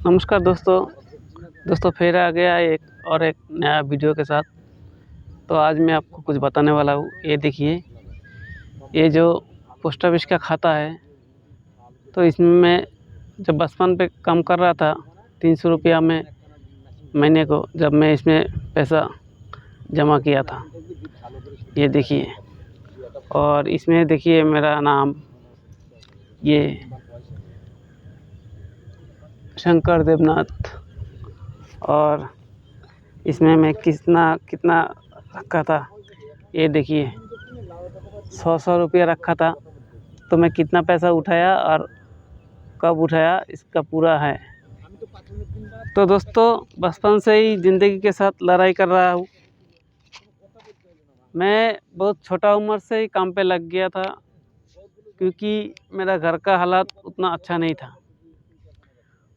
नमस्कार दोस्तों फिर आ गया एक नया वीडियो के साथ। तो आज मैं आपको कुछ बताने वाला हूँ। ये देखिए, ये जो पोस्ट ऑफिस का खाता है, तो इसमें मैं जब बचपन पे काम कर रहा था 300 रुपया में महीने को, जब मैं इसमें पैसा जमा किया था। ये देखिए, और इसमें देखिए मेरा नाम ये शंकर देवनाथ, और इसमें मैं कितना रखा था। ये देखिए 100 रुपया रखा था, तो मैं कितना पैसा उठाया और कब उठाया इसका पूरा है। तो दोस्तों, बचपन से ही ज़िंदगी के साथ लड़ाई कर रहा हूँ। मैं बहुत छोटा उम्र से ही काम पे लग गया था, क्योंकि मेरा घर का हालात उतना अच्छा नहीं था।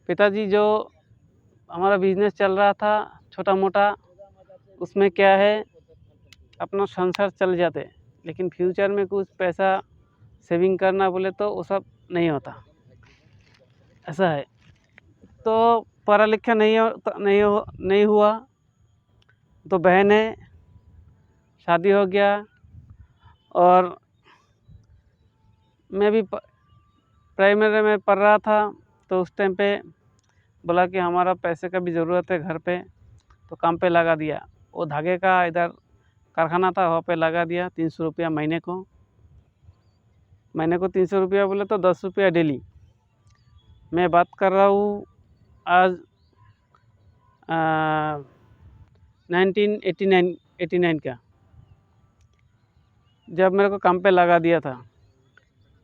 पिताजी जो हमारा बिजनेस चल रहा था छोटा मोटा, उसमें क्या है अपना संसार चल जाते, लेकिन फ्यूचर में कुछ पैसा सेविंग करना बोले तो वो सब नहीं होता, ऐसा है। तो पढ़ा लिखा नहीं हुआ, तो बहन है, शादी हो गया, और मैं भी प्राइमरी में पढ़ रहा था। तो उस टाइम पे बोला कि हमारा पैसे का भी ज़रूरत है घर पे, तो काम पे लगा दिया। वो धागे का इधर कारखाना था, वहाँ पे लगा दिया 300 रुपया महीने को 300 रुपया बोले तो 10 रुपया डेली। मैं बात कर रहा हूँ आज 1989 का, जब मेरे को काम पे लगा दिया था।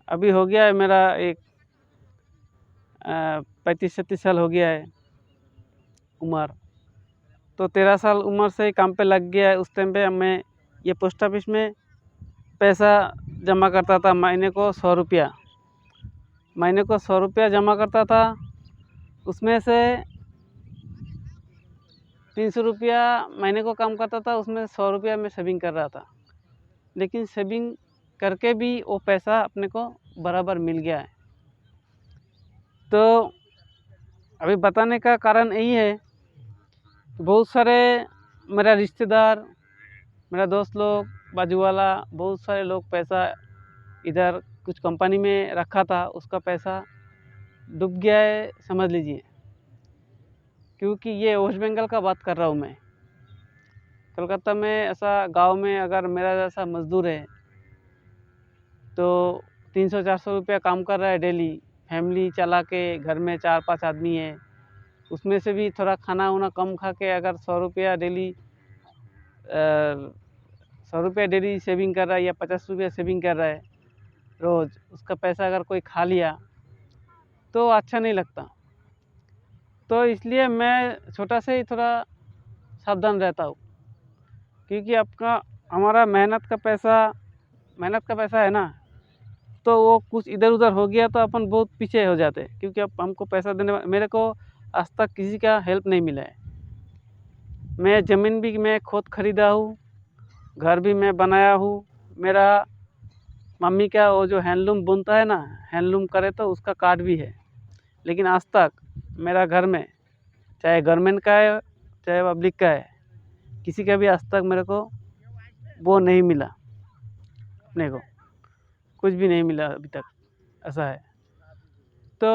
अभी हो गया है मेरा एक 35-36 साल हो गया है उम्र। तो 13 साल उम्र से ही काम पे लग गया है। उस टाइम पे मैं ये पोस्ट ऑफिस में पैसा जमा करता था, महीने को 100 रुपया जमा करता था। उसमें से 300 रुपया महीने को काम करता था, उसमें 100 रुपया मैं सेविंग कर रहा था। लेकिन सेविंग करके भी वो पैसा अपने को बराबर मिल गया है। तो अभी बताने का कारण यही है, बहुत सारे मेरा रिश्तेदार, मेरा दोस्त लोग, बाजू वाला, बहुत सारे लोग पैसा इधर कुछ कंपनी में रखा था, उसका पैसा डूब गया है, समझ लीजिए। क्योंकि ये वेस्ट बंगाल का बात कर रहा हूँ मैं। कलकत्ता में ऐसा गांव में अगर मेरा जैसा मजदूर है, तो 300-400 रुपया काम कर रहा है डेली, फैमिली चला के, घर में 4-5 आदमी है, उसमें से भी थोड़ा खाना वाना कम खा के अगर 100 रुपया डेली सेविंग कर रहा है, या 50 रुपया सेविंग कर रहा है रोज़, उसका पैसा अगर कोई खा लिया तो अच्छा नहीं लगता। तो इसलिए मैं छोटा से ही थोड़ा सावधान रहता हूँ, क्योंकि आपका हमारा मेहनत का पैसा है ना, तो वो कुछ इधर उधर हो गया तो अपन बहुत पीछे हो जाते हैं। क्योंकि अब हमको पैसा देने, मेरे को आज तक किसी का हेल्प नहीं मिला है। मैं ज़मीन भी मैं खुद खरीदा हूँ, घर भी मैं बनाया हूँ। मेरा मम्मी का वो जो हैंडलूम बुनता है ना, हैंडलूम करे तो उसका कार्ड भी है। लेकिन आज तक मेरा घर में, चाहे गवर्नमेंट का है चाहे पब्लिक का है, किसी का भी आज तक मेरे को वो नहीं मिला, अपने को कुछ भी नहीं मिला अभी तक, ऐसा है। तो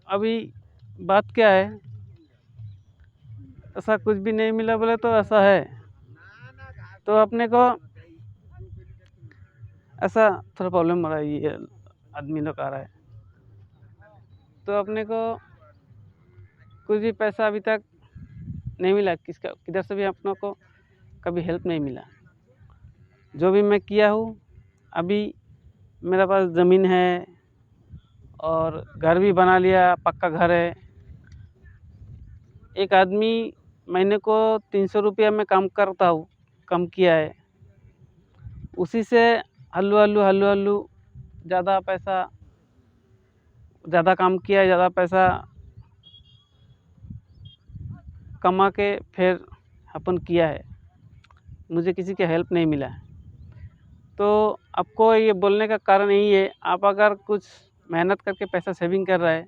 अभी बात क्या है, ऐसा कुछ भी नहीं मिला बोले तो ऐसा है। तो अपने को ऐसा थोड़ा प्रॉब्लम हो रहा है, ये आदमी लोग आ रहा है, तो अपने को कुछ भी पैसा अभी तक नहीं मिला, किधर से भी अपनों को कभी हेल्प नहीं मिला। जो भी मैं किया हूँ, अभी मेरे पास ज़मीन है और घर भी बना लिया, पक्का घर है। एक आदमी महीने को 300 रुपया में काम करता हूँ, कम किया है, उसी से हल्लू ज़्यादा काम किया है, ज़्यादा पैसा कमा के फिर अपन किया है। मुझे किसी का हेल्प नहीं मिला है। तो आपको ये बोलने का कारण यही है, आप अगर कुछ मेहनत करके पैसा सेविंग कर रहा है,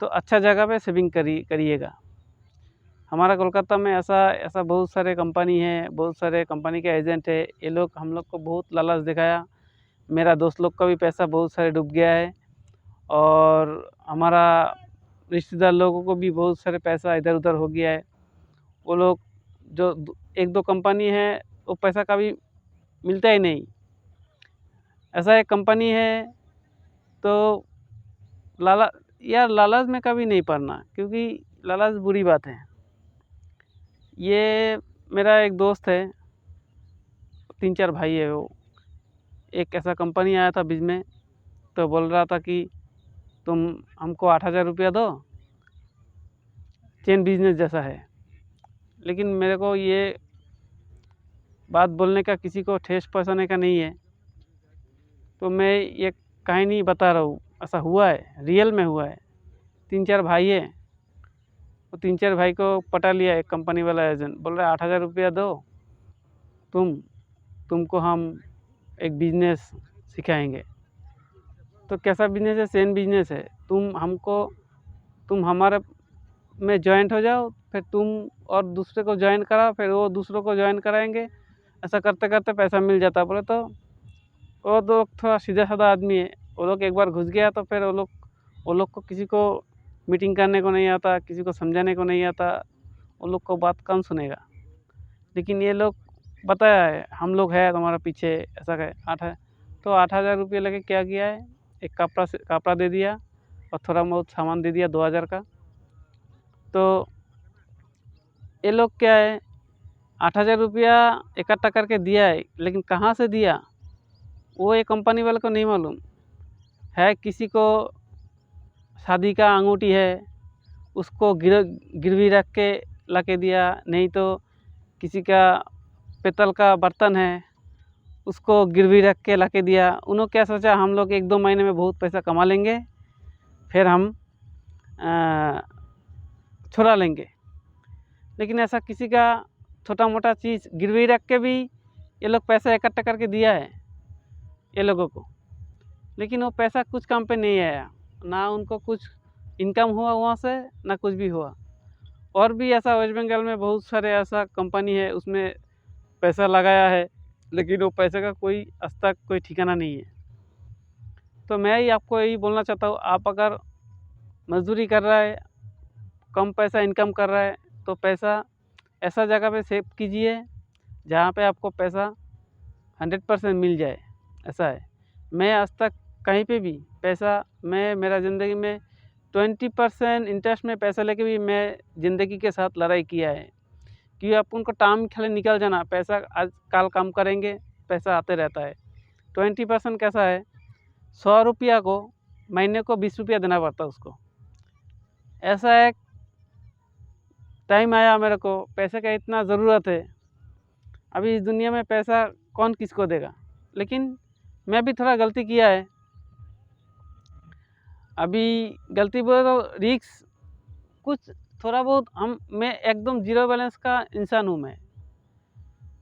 तो अच्छा जगह पे सेविंग करिएगा। हमारा कोलकाता में ऐसा बहुत सारे कंपनी है, बहुत सारे कंपनी के एजेंट है। ये लोग हम लोग को बहुत लालच दिखाया। मेरा दोस्त लोग का भी पैसा बहुत सारे डूब गया है और हमारा रिश्तेदार लोगों को भी बहुत सारे पैसा इधर उधर हो गया है। वो लोग जो एक दो कंपनी है वो पैसा कभी मिलता ही नहीं। ऐसा एक कंपनी है तो लालच में कभी नहीं पड़ना, क्योंकि लालच बुरी बात है। ये मेरा एक दोस्त है, 3-4 भाई है वो। एक ऐसा कंपनी आया था बीच में, तो बोल रहा था कि तुम हमको 8,000 रुपया दो, चेन बिजनेस जैसा है। लेकिन मेरे को ये बात बोलने का किसी को ठेस पहुँचाने का नहीं है, तो मैं ये कहानी बता रहा हूँ। ऐसा हुआ है, रियल में हुआ है। 3-4 भाई है, वो 3-4 भाई को पटा लिया एक कंपनी वाला एजेंट। बोल रहा है 8,000 रुपया दो, तुमको हम एक बिजनेस सिखाएंगे। तो कैसा बिजनेस है? चेन बिजनेस है। तुम हमारे में जॉइंट हो जाओ, फिर तुम और दूसरे को ज्वाइन कराओ, फिर वो दूसरों को ज्वाइन कराएंगे। ऐसा करते करते पैसा मिल जाता। बोले तो वो तो थोड़ा सीधा साधा आदमी है। वो लोग एक बार घुस गया तो फिर वो लोग को किसी को मीटिंग करने को नहीं आता, किसी को समझाने को नहीं आता। वो लोग को बात कौन सुनेगा? लेकिन ये लोग बताया है हम लोग है तुम्हारा पीछे, ऐसा है। 8,000 रुपये लेके क्या किया है? एक कपड़ा दे दिया और थोड़ा बहुत सामान दे दिया 2,000 का। तो ये लोग क्या है, 8,000 रुपया इकट्ठा करके दिया है, लेकिन कहाँ से दिया वो ये कंपनी वाले को नहीं मालूम है। किसी को शादी का अंगूठी है, उसको गिरवी रख के ला के दिया। नहीं तो किसी का पीतल का बर्तन है, उसको गिरवी रख के ला के दिया। उन्होंने क्या सोचा, हम लोग 1-2 महीने में बहुत पैसा कमा लेंगे, फिर हम छुड़ा लेंगे। लेकिन ऐसा किसी का छोटा मोटा चीज़ गिरवी रख के भी ये लोग पैसा इकट्ठा करके दिया है ये लोगों को। लेकिन वो पैसा कुछ काम पे नहीं आया, ना उनको कुछ इनकम हुआ वहाँ से, ना कुछ भी हुआ। और भी ऐसा वेस्ट बंगाल में बहुत सारे ऐसा कंपनी है, उसमें पैसा लगाया है, लेकिन वो पैसे का कोई आज तक कोई ठिकाना नहीं है। तो मैं ही आपको यही बोलना चाहता हूँ, आप अगर मजदूरी कर रहा है, कम पैसा इनकम कर रहा है, तो पैसा ऐसा जगह पे सेव कीजिए जहाँ पे आपको पैसा 100% मिल जाए। ऐसा है, मैं आज तक कहीं पे भी पैसा, मेरा ज़िंदगी में 20% इंटरेस्ट में पैसा लेके भी मैं ज़िंदगी के साथ लड़ाई किया है। कि आप उनको टाइम खाली निकल जाना, पैसा आज कल काम करेंगे, पैसा आते रहता है। 20% कैसा है, 100 रुपया को महीने को 20 रुपया देना पड़ता है उसको। ऐसा एक टाइम आया मेरे को, पैसे का इतना ज़रूरत है। अभी इस दुनिया में पैसा कौन किसको देगा? लेकिन मैं भी थोड़ा गलती किया है। अभी गलती बोले तो रिस्क कुछ थोड़ा बहुत, मैं एकदम ज़ीरो बैलेंस का इंसान हूँ मैं,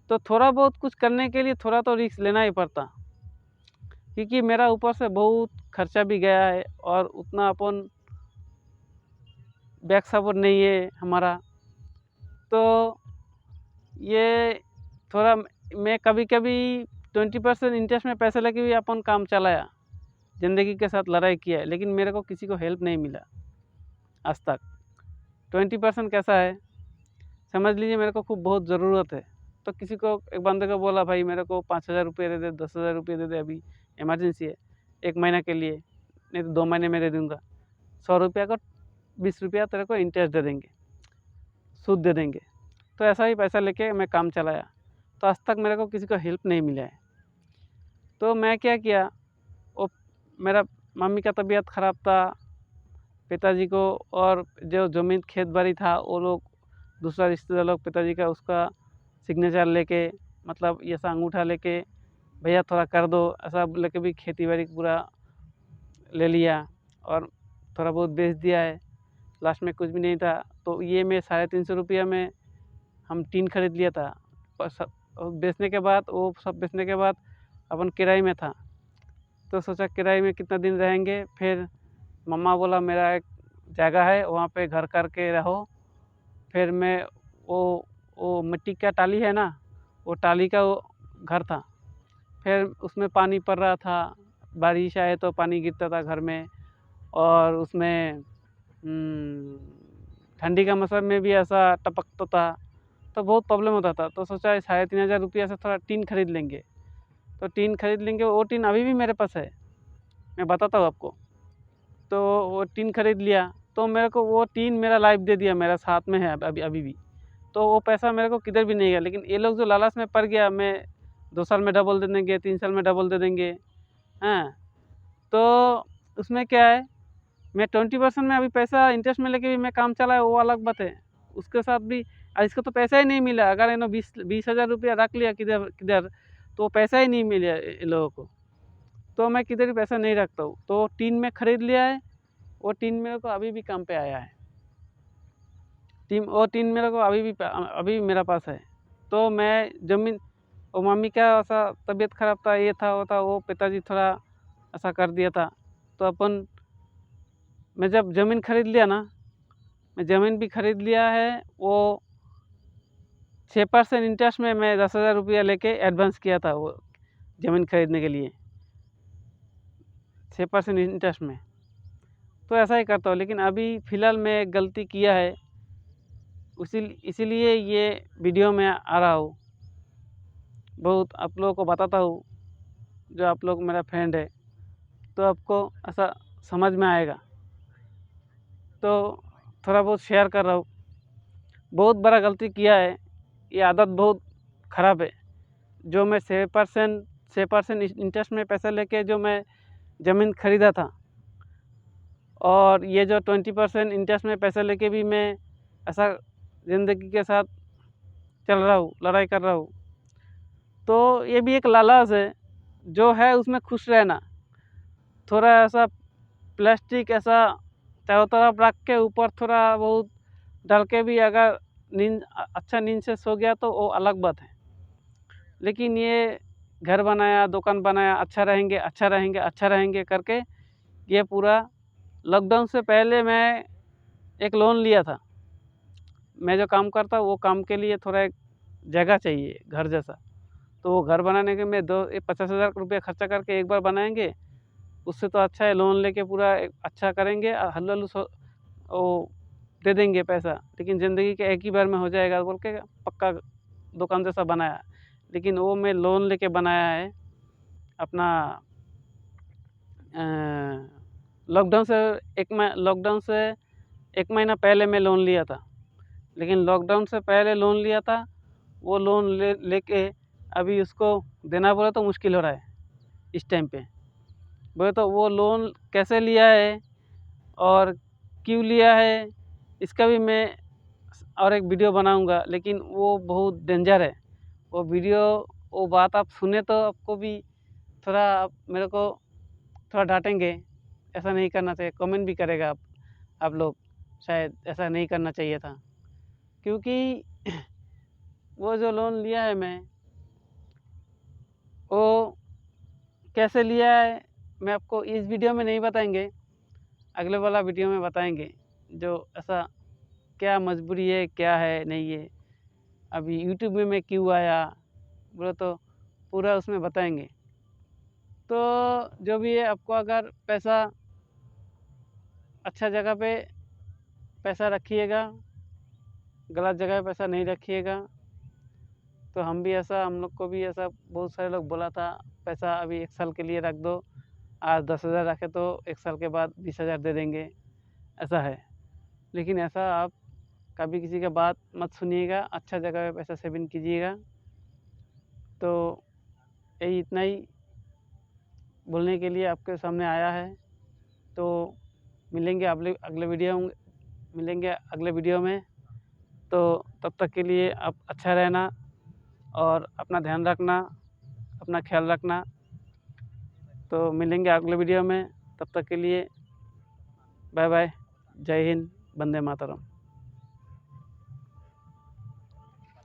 तो थोड़ा बहुत कुछ करने के लिए थोड़ा तो रिस्क लेना ही पड़ता, क्योंकि मेरा ऊपर से बहुत खर्चा भी गया है और उतना अपन बैक सपोर्ट नहीं है हमारा। तो ये थोड़ा मैं कभी कभी 20% इंटरेस्ट में पैसे लेके भी अपन काम चलाया, ज़िंदगी के साथ लड़ाई किया है, लेकिन मेरे को किसी को हेल्प नहीं मिला आज तक। 20% कैसा है, समझ लीजिए मेरे को खूब बहुत ज़रूरत है, तो किसी को एक बंदे को बोला, भाई मेरे को 5,000 रुपये दे दे, 10,000 रुपये दे दे, अभी इमरजेंसी है 1 महीना के लिए, नहीं तो 2 महीने में दे दूँगा। 100 रुपया को 20 रुपया तेरे को इंटरेस्ट दे देंगे, सूद दे देंगे। तो ऐसा ही पैसा लेके मैं काम चलाया, तो आज तक मेरे को किसी को हेल्प नहीं मिला है। तो मैं क्या किया, वो मेरा मम्मी का तबीयत ख़राब था, पिताजी को और जो ज़मीन खेत बाड़ी था, वो लोग दूसरा रिश्तेदार लोग पिताजी का उसका सिग्नेचर लेके, मतलब ये ऐसा अंगूठा लेके, भैया थोड़ा कर दो, ऐसा लेके भी खेती बाड़ी पूरा ले लिया और थोड़ा बहुत बेच दिया है। लास्ट में कुछ भी नहीं था, तो ये मैं 350 रुपया में हम टीन खरीद लिया था। बेचने के बाद, वो सब बेचने के बाद अपन किराए में था, तो सोचा किराए में कितना दिन रहेंगे। फिर मम्मा बोला, मेरा एक जगह है वहाँ पे घर करके रहो। फिर मैं वो मिट्टी का टाली है ना, वो टाली का वो घर था। फिर उसमें पानी पड़ रहा था, बारिश आए तो पानी गिरता था घर में। और उसमें ठंडी का मौसम में भी ऐसा टपकता था, तो बहुत प्रॉब्लम होता था। तो सोचा 3,500 रुपया से थोड़ा टीन खरीद लेंगे। तो टीन खरीद लेंगे, वो टीन अभी भी मेरे पास है, मैं बताता हूँ आपको। तो वो टीन खरीद लिया, तो मेरे को वो टीन मेरा लाइफ दे दिया, मेरा साथ में है अभी भी। तो वो पैसा मेरे को किधर भी नहीं गया। लेकिन ये लोग जो लालच में पड़ गया, मैं 2 साल में डबल दे देंगे, 3 साल में डबल दे देंगे, हाँ। तो उसमें क्या है, मैं 20% में अभी पैसा इंटरेस्ट में लेके भी मैं काम चलाया, वो अलग बात है। उसके साथ भी इसको तो पैसा ही नहीं मिला। अगर इन्होंने 20,000 रुपया रख लिया किधर किधर, तो पैसा ही नहीं मिला इन लोगों को। तो मैं किधर भी पैसा नहीं रखता हूँ। तो टीन में ख़रीद लिया है, वो टीन मेरे को अभी भी काम पे आया है। वो टीन मेरे को अभी मेरा पास है। तो मैं ज़मीन, वो मम्मी का ऐसा तबीयत ख़राब था, ये था वो था, वो पिताजी थोड़ा ऐसा कर दिया था। तो मैं जब ज़मीन खरीद लिया ना, मैं ज़मीन भी खरीद लिया है। वो 6% इंटरेस्ट में मैं 10,000 रुपया लेके एडवांस किया था वो ज़मीन खरीदने के लिए, 6% इंटरेस्ट में। तो ऐसा ही करता हूँ। लेकिन अभी फ़िलहाल मैं एक गलती किया है, इसीलिए ये वीडियो में आ रहा हूँ। बहुत आप लोगों को बताता हूँ, जो आप लोग मेरा फ्रेंड है, तो आपको ऐसा समझ में आएगा। तो थोड़ा बहुत शेयर कर रहा हूँ। बहुत बड़ा गलती किया है, ये आदत बहुत ख़राब है। जो मैं 6% इंटरेस्ट में पैसा लेके जो मैं ज़मीन ख़रीदा था, और ये जो 20% इंटरेस्ट में पैसा लेके भी मैं ऐसा ज़िंदगी के साथ चल रहा हूँ, लड़ाई कर रहा हूँ। तो ये भी एक लालच है, जो है उसमें खुश रहना। थोड़ा ऐसा प्लास्टिक ऐसा चारों तरफ रख के ऊपर थोड़ा बहुत डाल के भी अगर अच्छा नींद से सो गया तो वो अलग बात है। लेकिन ये घर बनाया, दुकान बनाया, अच्छा रहेंगे, अच्छा रहेंगे, अच्छा रहेंगे करके, ये पूरा लॉकडाउन से पहले मैं एक लोन लिया था। मैं जो काम करता हूँ वो काम के लिए थोड़ा एक जगह चाहिए घर जैसा। तो वो घर बनाने के में 50,000 रुपया खर्चा करके एक बार बनाएंगे, उससे तो अच्छा है लोन लेके पूरा अच्छा करेंगे। हल्लू वो दे देंगे पैसा, लेकिन ज़िंदगी के एक ही बार में हो जाएगा बोल के पक्का दुकान जैसा बनाया। लेकिन वो मैं लोन लेके बनाया है अपना। लॉकडाउन से 1 महीना पहले मैं लोन लिया था। लेकिन लॉकडाउन से पहले लोन लिया था, वो लोन लेके अभी उसको देना बोले तो मुश्किल हो रहा है इस टाइम पे। बोले तो वो लोन कैसे लिया है और क्यों लिया है, इसका भी मैं और एक वीडियो बनाऊंगा। लेकिन वो बहुत डेंजर है वो वीडियो। वो बात आप सुने तो आपको भी थोड़ा, आप मेरे को थोड़ा डांटेंगे, ऐसा नहीं करना चाहिए। कमेंट भी करेगा आप लोग, शायद ऐसा नहीं करना चाहिए था। क्योंकि वो जो लोन लिया है मैं, वो कैसे लिया है मैं आपको इस वीडियो में नहीं बताएंगे, अगले वाला वीडियो में बताएंगे। जो ऐसा क्या मजबूरी है, क्या है नहीं है, अभी यूट्यूब में मैं क्यों आया, बोले तो पूरा उसमें बताएंगे। तो जो भी है, आपको अगर पैसा अच्छा जगह पे पैसा रखिएगा, गलत जगह पे पैसा नहीं रखिएगा। तो हम लोग को भी ऐसा बहुत सारे लोग बोला था, पैसा अभी 1 साल के लिए रख दो, आज 10,000 रखे तो 1 साल के बाद 20,000 दे देंगे, ऐसा है। लेकिन ऐसा आप कभी किसी का बात मत सुनिएगा, अच्छा जगह पे पैसा सेविंग कीजिएगा। तो यही इतना ही बोलने के लिए आपके सामने आया है। तो मिलेंगे अगले वीडियो में। तो तब तक के लिए आप अच्छा रहना और अपना ध्यान रखना, अपना ख्याल रखना। तो मिलेंगे अगले वीडियो में, तब तक के लिए बाय बाय। जय हिंद, वंदे मातरम।